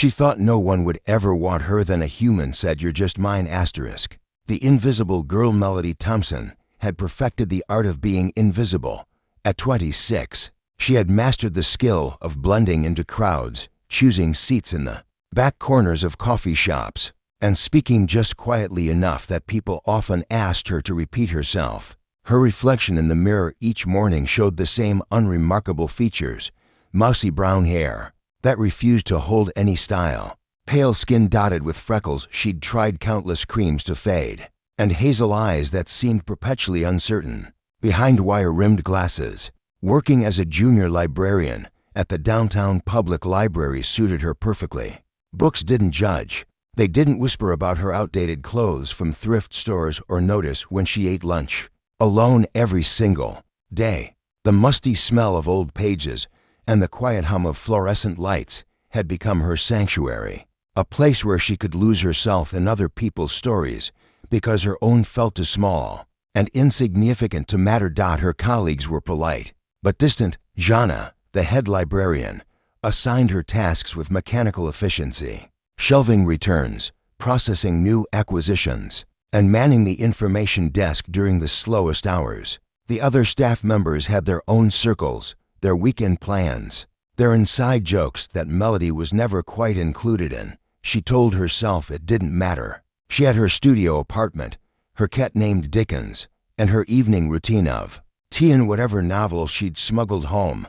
She thought no one would ever want her than a human said "You're just mine." Asterisk. The invisible girl Melody Thompson had perfected the art of being invisible. At 26, she had mastered the skill of blending into crowds, choosing seats in the back corners of coffee shops, and speaking just quietly enough that people often asked her to repeat herself. Her reflection in the mirror each morning showed the same unremarkable features: mousy brown hair that refused to hold any style, pale skin dotted with freckles she'd tried countless creams to fade, and hazel eyes that seemed perpetually uncertain behind wire-rimmed glasses. Working as a junior librarian at the downtown public library suited her perfectly. Books didn't judge. They didn't whisper about her outdated clothes from thrift stores or notice when she ate lunch alone every single day. The musty smell of old pages and the quiet hum of fluorescent lights had become her sanctuary, a place where she could lose herself in other people's stories because her own felt too small and insignificant to matter. Her colleagues were polite but distant. Jana, the head librarian, assigned her tasks with mechanical efficiency, shelving returns, processing new acquisitions, and manning the information desk during the slowest hours. The other staff members had their own circles, their weekend plans, their inside jokes that Melody was never quite included in. She told herself it didn't matter. She had her studio apartment, her cat named Dickens, and her evening routine of tea and whatever novel she'd smuggled home.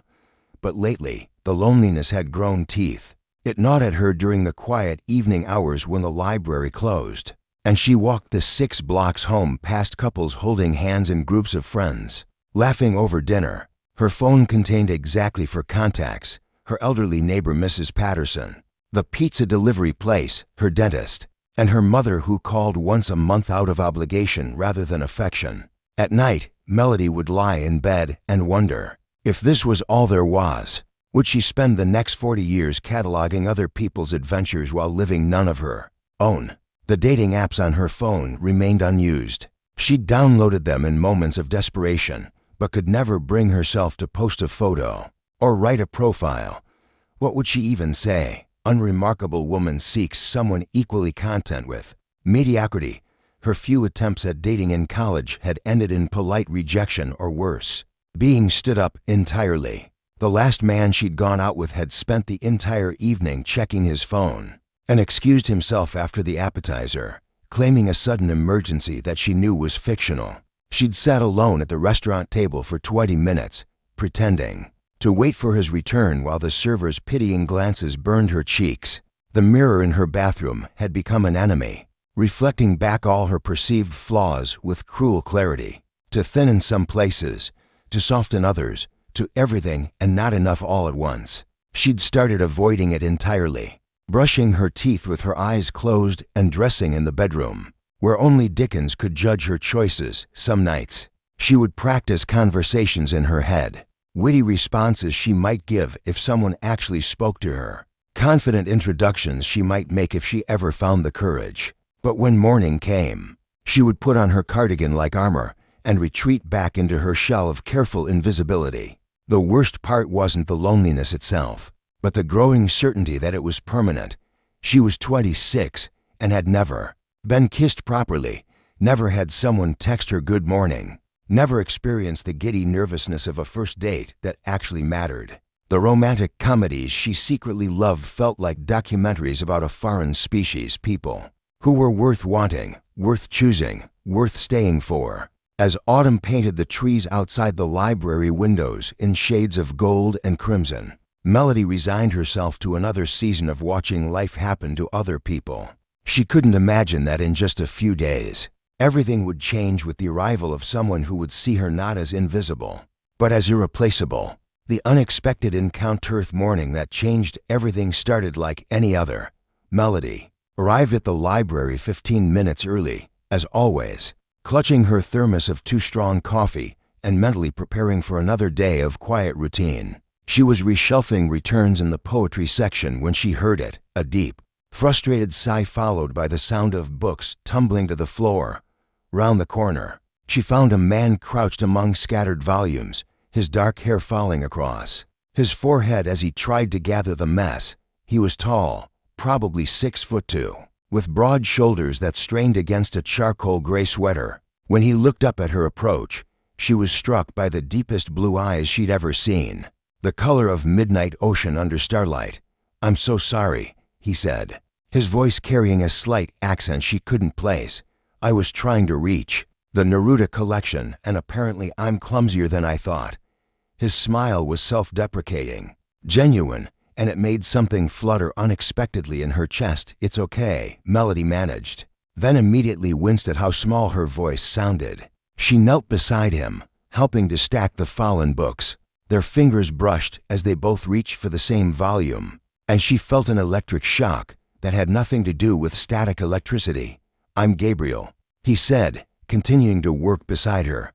But lately, the loneliness had grown teeth. It gnawed at her during the quiet evening hours when the library closed, and she walked the 6 blocks home past couples holding hands and groups of friends, laughing over dinner. Her phone contained exactly 4 contacts: her elderly neighbor Mrs. Patterson, the pizza delivery place, her dentist, and her mother, who called once a month out of obligation rather than affection. At night, Melody would lie in bed and wonder, if this was all there was, would she spend the next 40 years cataloging other people's adventures while living none of her own? The dating apps on her phone remained unused. She'd downloaded them in moments of desperation, but could never bring herself to post a photo or write a profile. What would she even say? Unremarkable woman seeks someone equally content with mediocrity. Her few attempts at dating in college had ended in polite rejection or worse, being stood up entirely. The last man she'd gone out with had spent the entire evening checking his phone and excused himself after the appetizer, claiming a sudden emergency that she knew was fictional. She'd sat alone at the restaurant table for 20 minutes, pretending to wait for his return while the server's pitying glances burned her cheeks. The mirror in her bathroom had become an enemy, reflecting back all her perceived flaws with cruel clarity, to thin in some places, to soften others, to everything and not enough all at once. She'd started avoiding it entirely, brushing her teeth with her eyes closed and dressing in the bedroom, where only Dickens could judge her choices. Some nights, she would practice conversations in her head, witty responses she might give if someone actually spoke to her, confident introductions she might make if she ever found the courage. But when morning came, she would put on her cardigan like armor and retreat back into her shell of careful invisibility. The worst part wasn't the loneliness itself, but the growing certainty that it was permanent. She was 26 and had never been kissed properly, never had someone text her good morning, never experienced the giddy nervousness of a first date that actually mattered. The romantic comedies she secretly loved felt like documentaries about a foreign species, people who were worth wanting, worth choosing, worth staying for. As autumn painted the trees outside the library windows in shades of gold and crimson, Melody resigned herself to another season of watching life happen to other people. She couldn't imagine that in just a few days, everything would change with the arrival of someone who would see her not as invisible, but as irreplaceable. The unexpected encounter morning that changed everything started like any other. Melody arrived at the library 15 minutes early, as always, clutching her thermos of too strong coffee and mentally preparing for another day of quiet routine. She was reshelving returns in the poetry section when she heard it, a deep, frustrated sigh followed by the sound of books tumbling to the floor. Round the corner, she found a man crouched among scattered volumes, his dark hair falling across his forehead as he tried to gather the mess. He was tall, probably 6'2", with broad shoulders that strained against a charcoal gray sweater. When he looked up at her approach, she was struck by the deepest blue eyes she'd ever seen, the color of midnight ocean under starlight. "I'm so sorry," he said, his voice carrying a slight accent she couldn't place. "I was trying to reach the Neruda collection, and apparently I'm clumsier than I thought." His smile was self-deprecating, genuine, and it made something flutter unexpectedly in her chest. "It's okay," Melody managed, then immediately winced at how small her voice sounded. She knelt beside him, helping to stack the fallen books. Their fingers brushed as they both reached for the same volume, and she felt an electric shock that had nothing to do with static electricity. "I'm Gabriel," he said, continuing to work beside her.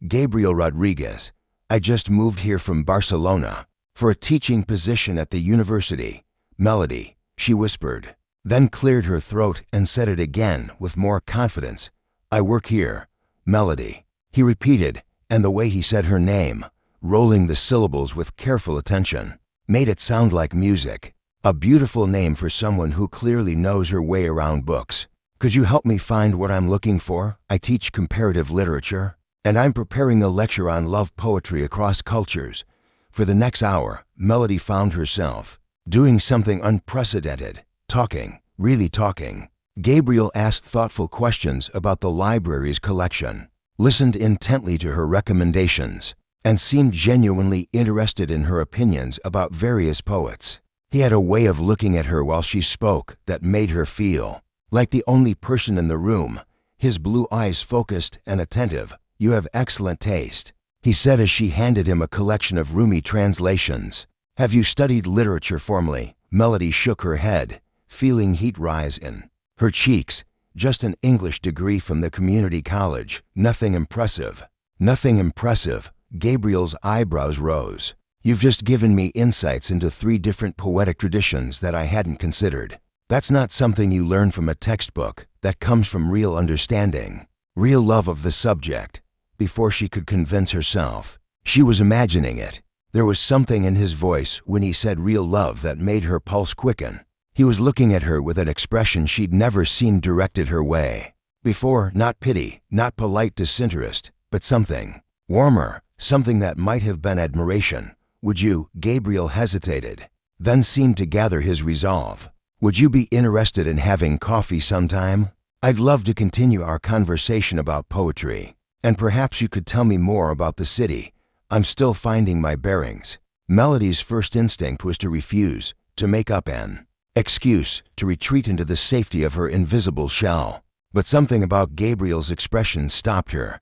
"Gabriel Rodriguez. I just moved here from Barcelona for a teaching position at the university." "Melody," she whispered, then cleared her throat and said it again with more confidence. "I work here, Melody," he repeated, and the way he said her name, rolling the syllables with careful attention, made it sound like music. A beautiful name for someone who clearly knows her way around books. "Could you help me find what I'm looking for? I teach comparative literature, and I'm preparing a lecture on love poetry across cultures." For the next hour, Melody found herself doing something unprecedented, talking, really talking. Gabriel asked thoughtful questions about the library's collection, listened intently to her recommendations, and seemed genuinely interested in her opinions about various poets. He had a way of looking at her while she spoke that made her feel like the only person in the room, his blue eyes focused and attentive. "You have excellent taste," he said as she handed him a collection of Rumi translations. "Have you studied literature formally?" Melody shook her head, feeling heat rise in her cheeks. "Just an English degree from the community college. Nothing impressive." "Nothing impressive." Gabriel's eyebrows rose. "You've just given me insights into 3 different poetic traditions that I hadn't considered. That's not something you learn from a textbook. That comes from real understanding, real love of the subject." Before she could convince herself, she was imagining it. There was something in his voice when he said real love that made her pulse quicken. He was looking at her with an expression she'd never seen directed her way before. Not pity, not polite disinterest, but something warmer, something that might have been admiration. "Would you?" Gabriel hesitated, then seemed to gather his resolve. "Would you be interested in having coffee sometime? I'd love to continue our conversation about poetry, and perhaps you could tell me more about the city. I'm still finding my bearings." Melody's first instinct was to refuse, to make up an excuse, to retreat into the safety of her invisible shell. But something about Gabriel's expression stopped her.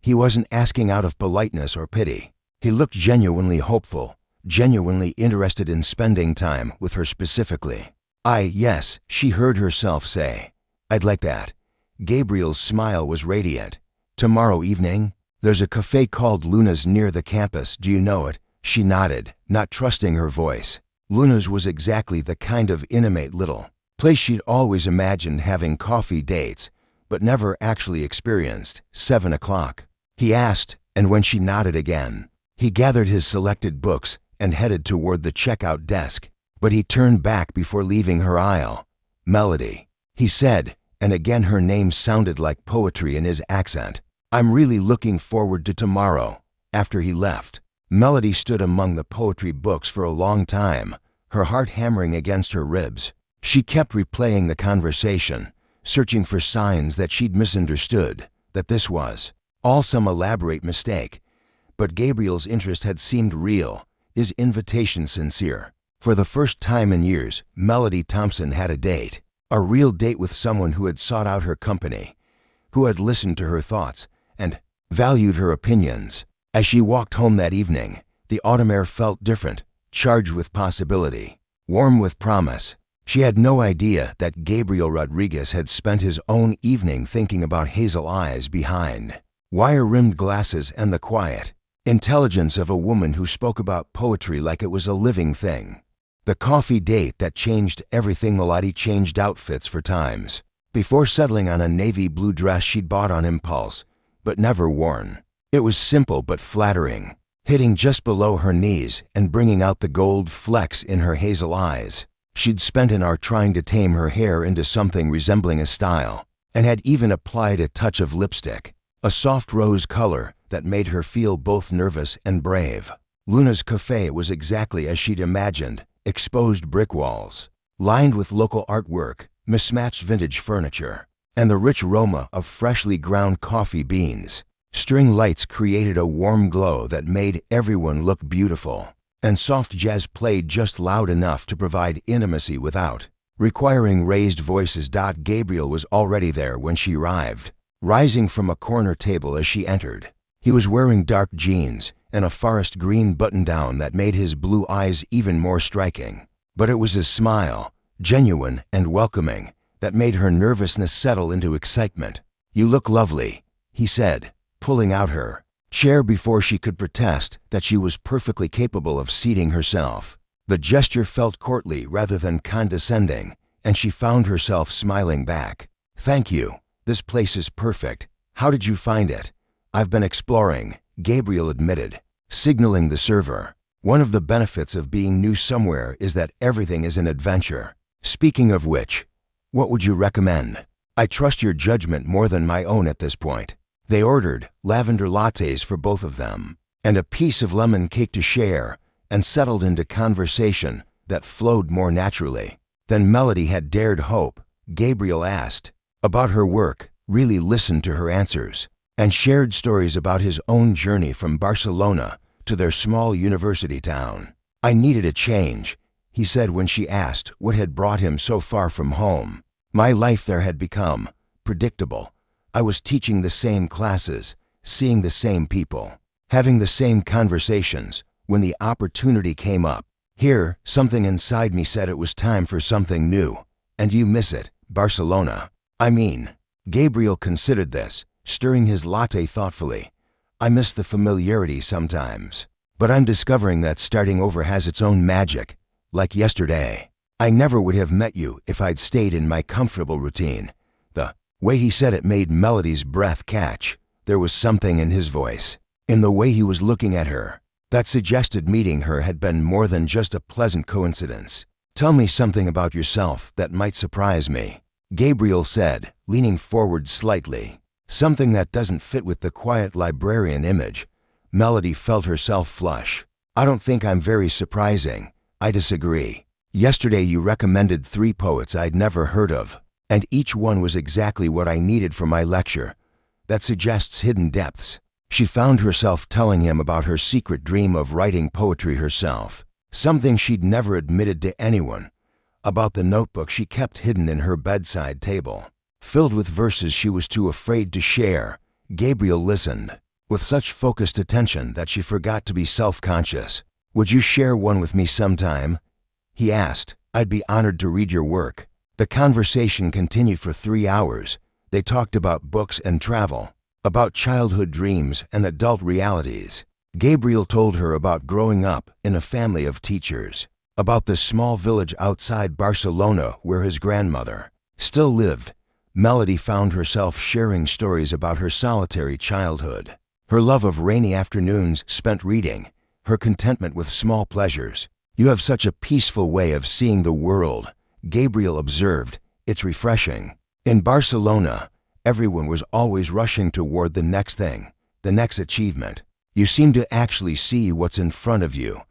He wasn't asking out of politeness or pity. He looked genuinely hopeful, genuinely interested in spending time with her specifically. Yes," she heard herself say. "I'd like that." Gabriel's smile was radiant. "Tomorrow evening? There's a cafe called Luna's near the campus. Do you know it?" She nodded, not trusting her voice. Luna's was exactly the kind of intimate little place she'd always imagined having coffee dates, but never actually experienced. 7 o'clock, he asked, and when she nodded again, he gathered his selected books and headed toward the checkout desk. But he turned back before leaving her aisle. "Melody," he said, and again her name sounded like poetry in his accent. "I'm really looking forward to tomorrow." After he left, Melody stood among the poetry books for a long time, her heart hammering against her ribs. She kept replaying the conversation, searching for signs that she'd misunderstood, that this was all some elaborate mistake. But Gabriel's interest had seemed real, his invitation sincere. For the first time in years, Melody Thompson had a date, a real date with someone who had sought out her company, who had listened to her thoughts and valued her opinions. As she walked home that evening, the autumn air felt different, charged with possibility, warm with promise. She had no idea that Gabriel Rodriguez had spent his own evening thinking about hazel eyes behind wire-rimmed glasses and the quiet intelligence of a woman who spoke about poetry like it was a living thing. The coffee date that changed everything. Melody changed outfits for times before settling on a navy blue dress she'd bought on impulse, but never worn. It was simple but flattering, hitting just below her knees and bringing out the gold flecks in her hazel eyes. She'd spent an hour trying to tame her hair into something resembling a style, and had even applied a touch of lipstick, a soft rose color that made her feel both nervous and brave. Luna's cafe was exactly as she'd imagined, exposed brick walls, lined with local artwork, mismatched vintage furniture, and the rich aroma of freshly ground coffee beans. String lights created a warm glow that made everyone look beautiful, and soft jazz played just loud enough to provide intimacy without requiring raised voices. Gabriel was already there when she arrived, rising from a corner table as she entered. He was wearing dark jeans and a forest green button-down that made his blue eyes even more striking. But it was his smile, genuine and welcoming, that made her nervousness settle into excitement. "You look lovely," he said, pulling out her chair before she could protest that she was perfectly capable of seating herself. The gesture felt courtly rather than condescending, and she found herself smiling back. "Thank you. This place is perfect. How did you find it?" "I've been exploring," Gabriel admitted, signaling the server. "One of the benefits of being new somewhere is that everything is an adventure. Speaking of which, what would you recommend? I trust your judgment more than my own at this point." They ordered lavender lattes for both of them, and a piece of lemon cake to share, and settled into conversation that flowed more naturally than Melody had dared hope. Gabriel asked about her work, really listened to her answers, and shared stories about his own journey from Barcelona to their small university town. "I needed a change," he said when she asked what had brought him so far from home. "My life there had become predictable. I was teaching the same classes, seeing the same people, having the same conversations. When the opportunity came up here, something inside me said it was time for something new. And you miss it, Barcelona." "I mean," Gabriel considered this, stirring his latte thoughtfully, "I miss the familiarity sometimes. But I'm discovering that starting over has its own magic. Like yesterday. I never would have met you if I'd stayed in my comfortable routine." The way he said it made Melody's breath catch. There was something in his voice, in the way he was looking at her, that suggested meeting her had been more than just a pleasant coincidence. "Tell me something about yourself that might surprise me," Gabriel said, leaning forward slightly. "Something that doesn't fit with the quiet librarian image." Melody felt herself flush. "I don't think I'm very surprising." "I disagree. Yesterday you recommended 3 poets I'd never heard of, and each one was exactly what I needed for my lecture. That suggests hidden depths." She found herself telling him about her secret dream of writing poetry herself, something she'd never admitted to anyone, about the notebook she kept hidden in her bedside table, filled with verses she was too afraid to share. Gabriel listened with such focused attention that she forgot to be self-conscious. "Would you share one with me sometime?" he asked. "I'd be honored to read your work." The conversation continued for 3 hours. They talked about books and travel, about childhood dreams and adult realities. Gabriel told her about growing up in a family of teachers, about the small village outside Barcelona where his grandmother still lived. Melody found herself sharing stories about her solitary childhood, her love of rainy afternoons spent reading, her contentment with small pleasures. "You have such a peaceful way of seeing the world," Gabriel observed. "It's refreshing. In Barcelona, everyone was always rushing toward the next thing, the next achievement. You seem to actually see what's in front of you."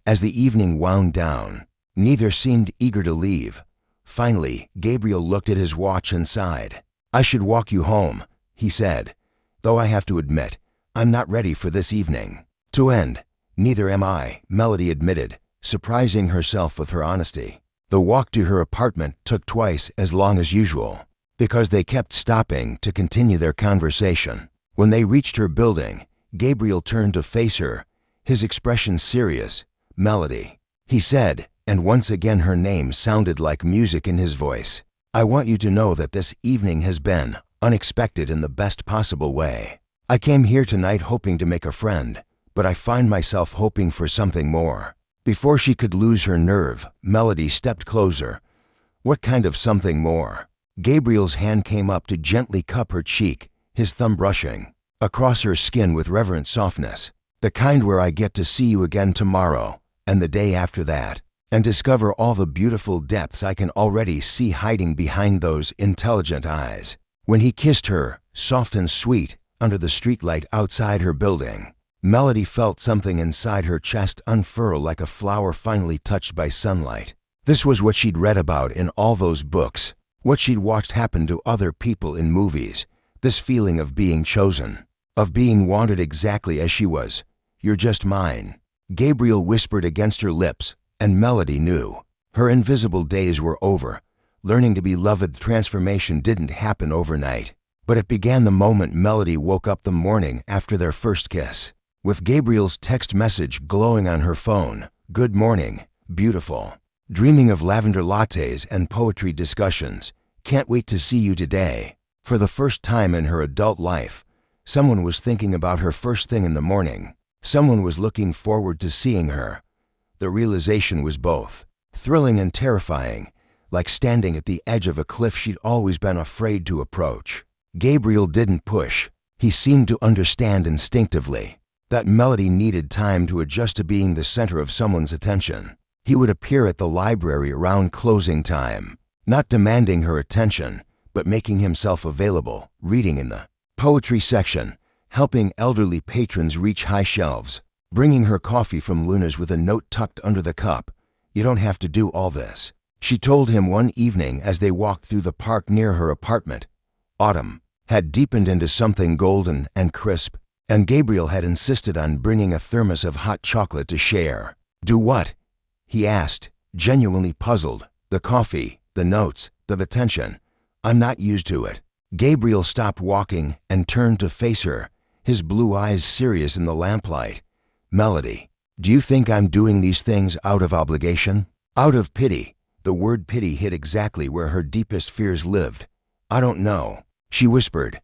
As the evening wound down, neither seemed eager to leave. Finally, Gabriel looked at his watch and sighed. "I should walk you home," he said, "though I have to admit, I'm not ready for this evening to end." "Neither am I," Melody admitted, surprising herself with her honesty. The walk to her apartment took twice as long as usual, because they kept stopping to continue their conversation. When they reached her building, Gabriel turned to face her, his expression serious. "Melody," he said, and once again her name sounded like music in his voice. "I want you to know that this evening has been unexpected in the best possible way. I came here tonight hoping to make a friend, but I find myself hoping for something more." Before she could lose her nerve, Melody stepped closer. "What kind of something more?" Gabriel's hand came up to gently cup her cheek, his thumb brushing across her skin with reverent softness. "The kind where I get to see you again tomorrow, and the day after that." and discover all the beautiful depths I can already see hiding behind those intelligent eyes. When he kissed her, soft and sweet, under the streetlight outside her building, Melody felt something inside her chest unfurl like a flower finally touched by sunlight. This was what she'd read about in all those books, what she'd watched happen to other people in movies, this feeling of being chosen, of being wanted exactly as she was. "You're just mine," Gabriel whispered against her lips, and Melody knew. Her invisible days were over. Learning to be loved transformation didn't happen overnight, but it began the moment Melody woke up the morning after their first kiss, with Gabriel's text message glowing on her phone. "Good morning, beautiful. Dreaming of lavender lattes and poetry discussions. Can't wait to see you today." For the first time in her adult life, someone was thinking about her first thing in the morning. Someone was looking forward to seeing her. The realization was both thrilling and terrifying, like standing at the edge of a cliff she'd always been afraid to approach. Gabriel didn't push. He seemed to understand instinctively that Melody needed time to adjust to being the center of someone's attention. He would appear at the library around closing time, not demanding her attention, but making himself available, reading in the poetry section, helping elderly patrons reach high shelves, bringing her coffee from Luna's with a note tucked under the cup. "You don't have to do all this," she told him one evening as they walked through the park near her apartment. Autumn had deepened into something golden and crisp, and Gabriel had insisted on bringing a thermos of hot chocolate to share. "Do what?" he asked, genuinely puzzled. "The coffee, the notes, the attention. I'm not used to it." Gabriel stopped walking and turned to face her, his blue eyes serious in the lamplight. "Melody, do you think I'm doing these things out of obligation? Out of pity?" The word pity hit exactly where her deepest fears lived. "I don't know," she whispered.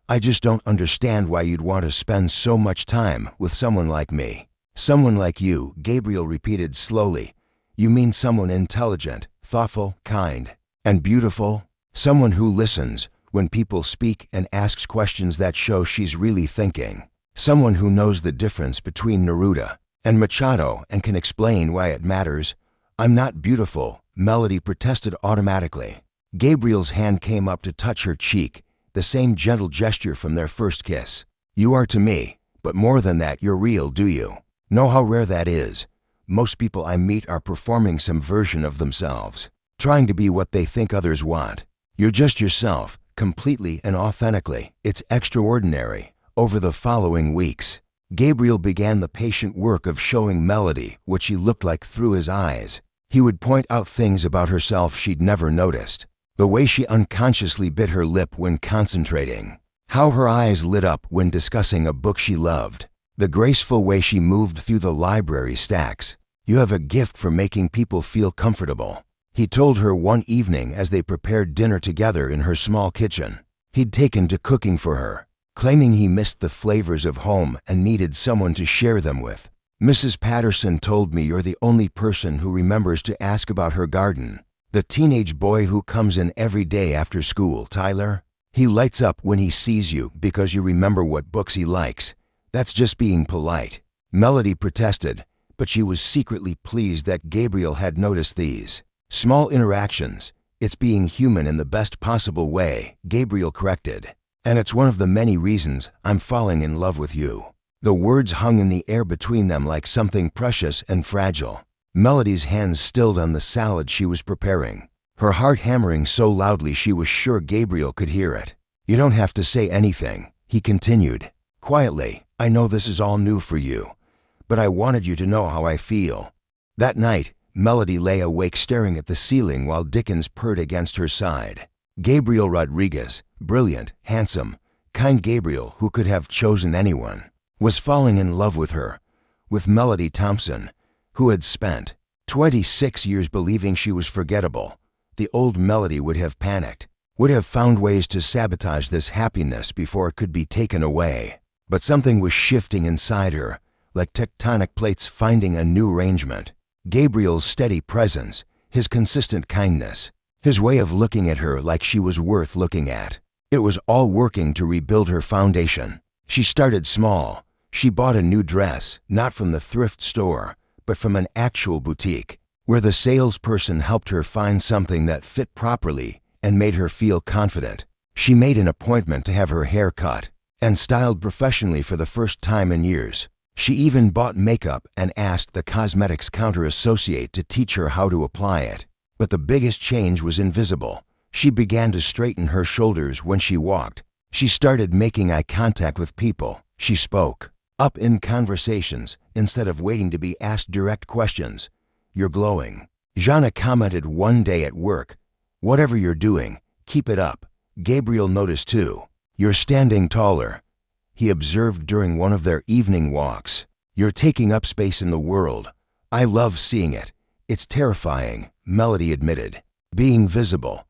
"I just don't understand why you'd want to spend so much time with someone like me." "Someone like you," Gabriel repeated slowly. "You mean someone intelligent, thoughtful, kind, and beautiful? Someone who listens when people speak and asks questions that show she's really thinking. Someone who knows the difference between Neruda and Machado and can explain why it matters." "I'm not beautiful," Melody protested automatically. Gabriel's hand came up to touch her cheek, the same gentle gesture from their first kiss. "You are to me, but more than that, you're real, do you? Know how rare that is? Most people I meet are performing some version of themselves, trying to be what they think others want. You're just yourself, completely and authentically. It's extraordinary." Over the following weeks, Gabriel began the patient work of showing Melody what she looked like through his eyes. He would point out things about herself she'd never noticed. The way she unconsciously bit her lip when concentrating. How her eyes lit up when discussing a book she loved. The graceful way she moved through the library stacks. "You have a gift for making people feel comfortable," he told her one evening as they prepared dinner together in her small kitchen. He'd taken to cooking for her, claiming he missed the flavors of home and needed someone to share them with. "Mrs. Patterson told me you're the only person who remembers to ask about her garden. The teenage boy who comes in every day after school, Tyler. He lights up when he sees you because you remember what books he likes. That's just being polite." Melody protested, but she was secretly pleased that Gabriel had noticed these small interactions. "It's being human in the best possible way," Gabriel corrected. "And it's one of the many reasons I'm falling in love with you." The words hung in the air between them like something precious and fragile. Melody's hands stilled on the salad she was preparing, her heart hammering so loudly she was sure Gabriel could hear it. "You don't have to say anything," he continued, quietly. "I know this is all new for you, but I wanted you to know how I feel." That night, Melody lay awake staring at the ceiling while Dickens purred against her side. Gabriel Rodriguez, brilliant, handsome, kind Gabriel who could have chosen anyone, was falling in love with her, with Melody Thompson, who had spent 26 years believing she was forgettable. The old Melody would have panicked, would have found ways to sabotage this happiness before it could be taken away. But something was shifting inside her, like tectonic plates finding a new arrangement. Gabriel's steady presence, his consistent kindness, his way of looking at her like she was worth looking at. It was all working to rebuild her foundation. She started small. She bought a new dress, not from the thrift store, but from an actual boutique. where the salesperson helped her find something that fit properly and made her feel confident. She made an appointment to have her hair cut and styled professionally for the first time in years. She even bought makeup and asked the cosmetics counter associate to teach her how to apply it. But the biggest change was invisible. She began to straighten her shoulders when she walked. She started making eye contact with people. She spoke up in conversations instead of waiting to be asked direct questions. "You're glowing." Jana commented one day at work. "Whatever you're doing, keep it up." Gabriel noticed too. "You're standing taller," he observed during one of their evening walks. "You're taking up space in the world. I love seeing it. It's terrifying," Melody admitted. "Being visible.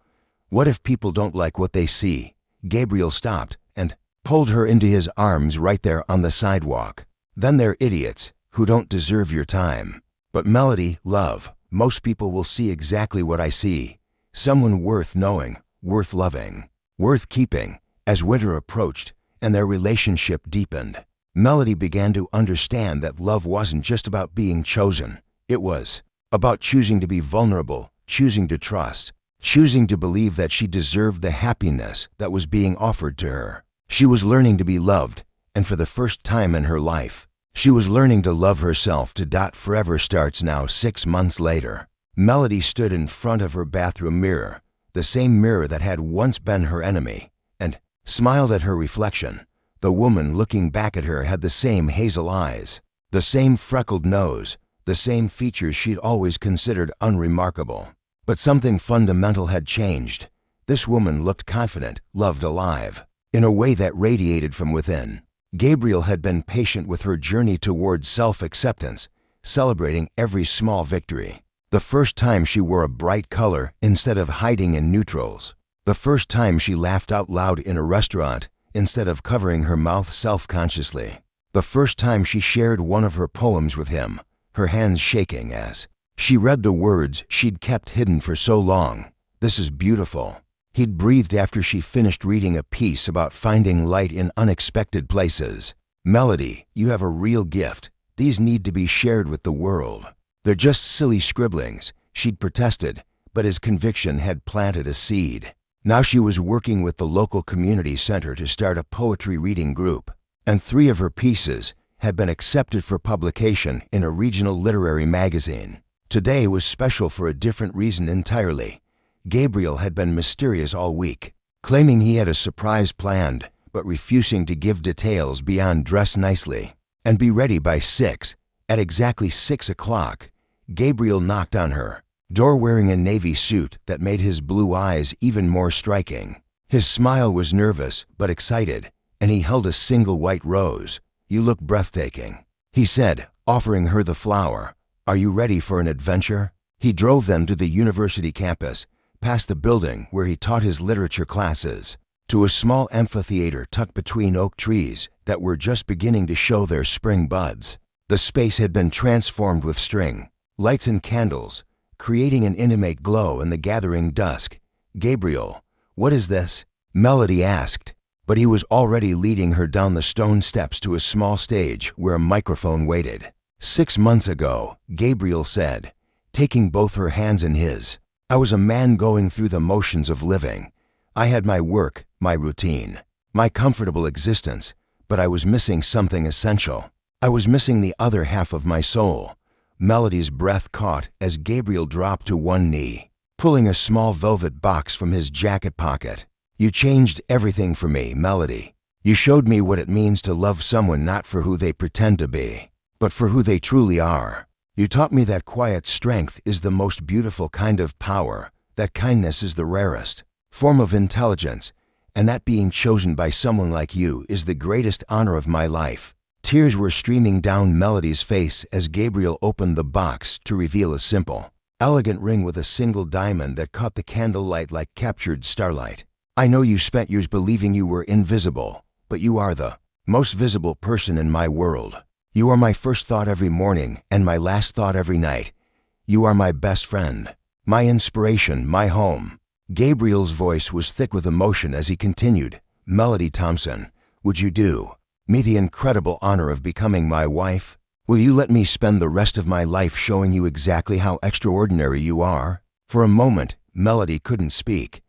What if people don't like what they see?" Gabriel stopped and pulled her into his arms right there on the sidewalk. "Then they're idiots who don't deserve your time." "But Melody, love, most people will see exactly what I see. Someone worth knowing, worth loving, worth keeping." As winter approached and their relationship deepened, Melody began to understand that love wasn't just about being chosen. It was about choosing to be vulnerable, choosing to trust, choosing to believe that she deserved the happiness that was being offered to her. She was learning to be loved, and for the first time in her life, she was learning to love herself. Forever starts now 6 months later. Melody stood in front of her bathroom mirror, the same mirror that had once been her enemy, and smiled at her reflection. The woman looking back at her had the same hazel eyes, the same freckled nose, the same features she'd always considered unremarkable. But something fundamental had changed. This woman looked confident, loved, alive, in a way that radiated from within. Gabriel had been patient with her journey towards self-acceptance, celebrating every small victory. The first time she wore a bright color instead of hiding in neutrals. The first time she laughed out loud in a restaurant instead of covering her mouth self-consciously. The first time she shared one of her poems with him, her hands shaking as she read the words she'd kept hidden for so long. "This is beautiful." He'd breathed after she finished reading a piece about finding light in unexpected places. "Melody, you have a real gift. These need to be shared with the world." "They're just silly scribblings," she'd protested, but his conviction had planted a seed. Now she was working with the local community center to start a poetry reading group, and 3 of her pieces had been accepted for publication in a regional literary magazine. Today was special for a different reason entirely. Gabriel had been mysterious all week, claiming he had a surprise planned, but refusing to give details beyond "dress nicely and be ready by 6. At exactly 6 o'clock, Gabriel knocked on her door wearing a navy suit that made his blue eyes even more striking. His smile was nervous but excited, and he held a single white rose. "You look breathtaking," he said, offering her the flower. "Are you ready for an adventure?" He drove them to the university campus, past the building where he taught his literature classes, to a small amphitheater tucked between oak trees that were just beginning to show their spring buds. The space had been transformed with string, lights and candles, creating an intimate glow in the gathering dusk. "Gabriel, what is this?" Melody asked, but he was already leading her down the stone steps to a small stage where a microphone waited. "6 months ago," Gabriel said, taking both her hands in his, "I was a man going through the motions of living. I had my work, my routine, my comfortable existence, but I was missing something essential. I was missing the other half of my soul." Melody's breath caught as Gabriel dropped to one knee, pulling a small velvet box from his jacket pocket. "You changed everything for me, Melody. You showed me what it means to love someone not for who they pretend to be, but for who they truly are. You taught me that quiet strength is the most beautiful kind of power, that kindness is the rarest form of intelligence, and that being chosen by someone like you is the greatest honor of my life." Tears were streaming down Melody's face as Gabriel opened the box to reveal a simple, elegant ring with a single diamond that caught the candlelight like captured starlight. "I know you spent years believing you were invisible, but you are the most visible person in my world. You are my first thought every morning and my last thought every night. You are my best friend, my inspiration, my home." Gabriel's voice was thick with emotion as he continued, "Melody Thompson, would you do me the incredible honor of becoming my wife? Will you let me spend the rest of my life showing you exactly how extraordinary you are?" For a moment, Melody couldn't speak.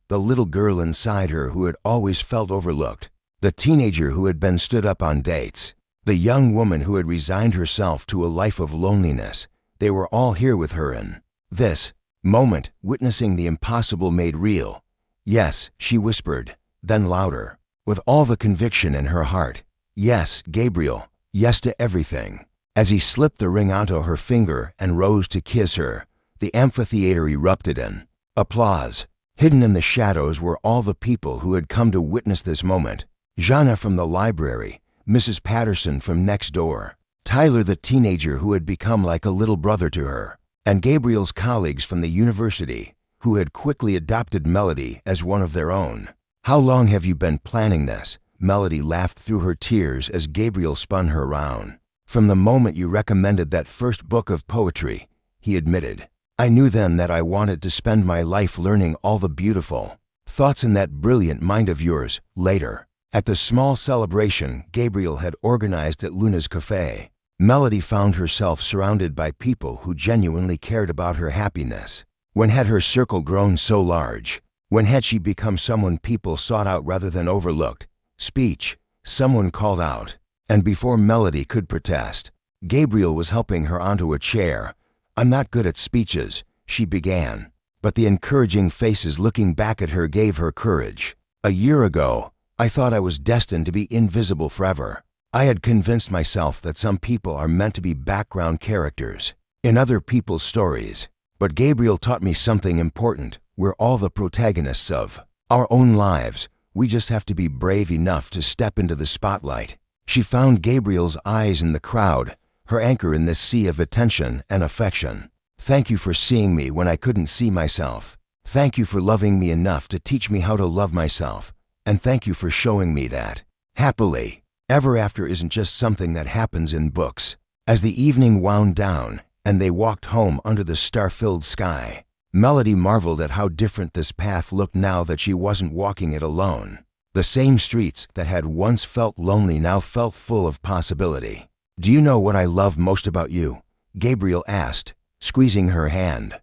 The little girl inside her who had always felt overlooked, the teenager who had been stood up on dates, the young woman who had resigned herself to a life of loneliness, they were all here with her in this moment, witnessing the impossible made real. "Yes," she whispered, then louder, with all the conviction in her heart. "Yes, Gabriel, yes to everything." As he slipped the ring onto her finger and rose to kiss her, the amphitheater erupted in applause. Hidden in the shadows were all the people who had come to witness this moment. Jana from the library, Mrs. Patterson from next door, Tyler the teenager who had become like a little brother to her, and Gabriel's colleagues from the university, who had quickly adopted Melody as one of their own. "How long have you been planning this?" Melody laughed through her tears as Gabriel spun her round. "From the moment you recommended that first book of poetry," he admitted. "I knew then that I wanted to spend my life learning all the beautiful thoughts in that brilliant mind of yours." Later, at the small celebration Gabriel had organized at Luna's cafe, Melody found herself surrounded by people who genuinely cared about her happiness. When had her circle grown so large? When had she become someone people sought out rather than overlooked? "Speech," someone called out, and before Melody could protest, Gabriel was helping her onto a chair. "I'm not good at speeches," she began, but the encouraging faces looking back at her gave her courage. "A year ago, I thought I was destined to be invisible forever. I had convinced myself that some people are meant to be background characters in other people's stories. But Gabriel taught me something important. We're all the protagonists of our own lives. We just have to be brave enough to step into the spotlight." She found Gabriel's eyes in the crowd, her anchor in this sea of attention and affection. "Thank you for seeing me when I couldn't see myself. Thank you for loving me enough to teach me how to love myself. And thank you for showing me that happily ever after isn't just something that happens in books." As the evening wound down and they walked home under the star-filled sky, Melody marveled at how different this path looked now that she wasn't walking it alone. The same streets that had once felt lonely now felt full of possibility. "Do you know what I love most about you?" Gabriel asked, squeezing her hand.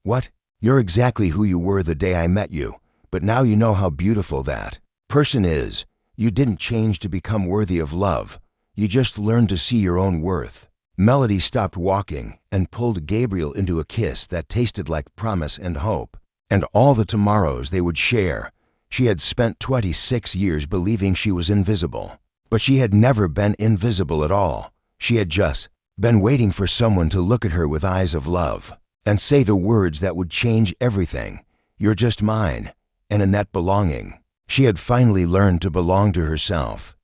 "What? You're exactly who you were the day I met you, but now you know how beautiful that person is. You didn't change to become worthy of love. You just learned to see your own worth." Melody stopped walking and pulled Gabriel into a kiss that tasted like promise and hope, and all the tomorrows they would share. She had spent 26 years believing she was invisible, but she had never been invisible at all. She had just been waiting for someone to look at her with eyes of love and say the words that would change everything. "You're just mine," and in that belonging, she had finally learned to belong to herself.